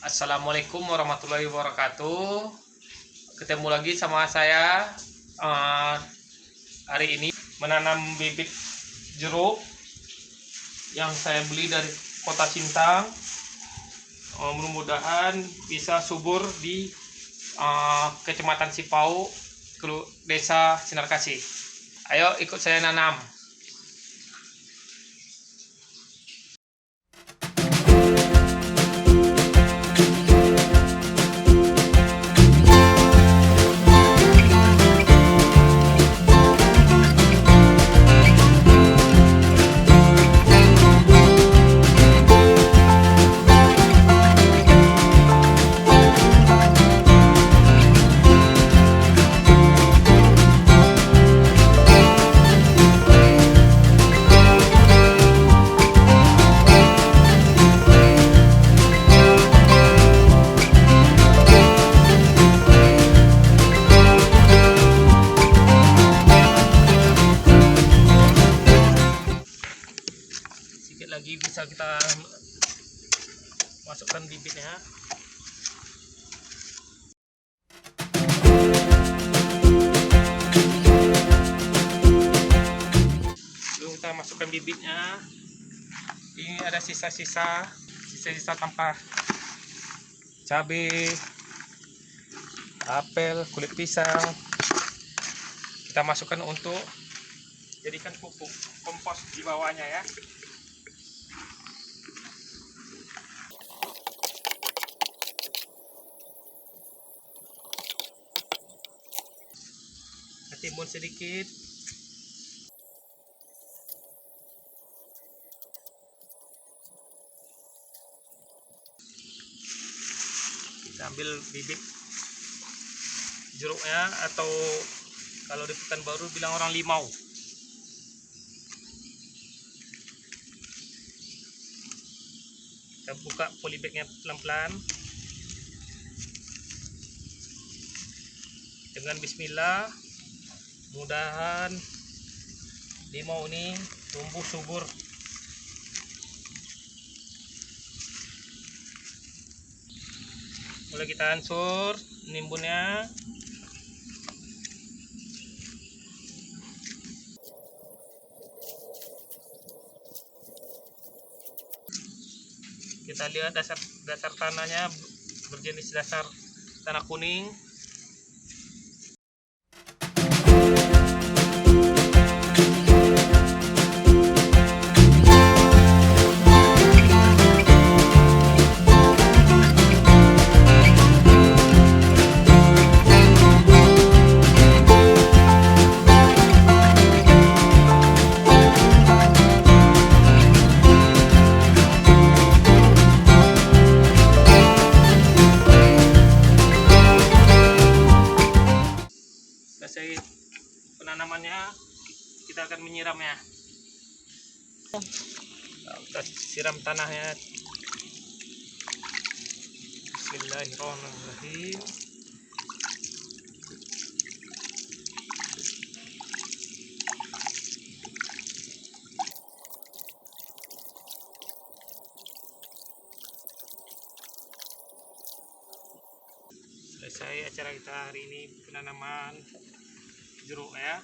Assalamualaikum warahmatullahi wabarakatuh. Ketemu lagi sama saya hari ini menanam bibit jeruk yang saya beli dari Kota Sintang. Mudah-mudahan bisa subur di Kecamatan Sipau, Desa Sinar Kasih. Ayo ikut saya nanam. Sedikit lagi bisa kita masukkan bibitnya. Lalu kita masukkan bibitnya. Ini ada sisa-sisa tanpa cabai, apel, kulit pisang. Kita masukkan untuk jadikan pupuk kompos di bawahnya ya. Timbun sedikit. Kita ambil bibit jeruknya, atau kalau di Pekanbaru bilang orang limau. Kita buka polybagnya pelan-pelan dengan bismillah. Mudahan limau ini tumbuh subur. Mulai kita hancur nimbunnya. Kita lihat dasar tanahnya berjenis dasar tanah kuning. Selesai penanamannya, kita akan menyiramnya. Kita siram tanahnya. Bismillahirrahmanirrahim. Selesai acara kita hari ini, penanaman jeruk ya.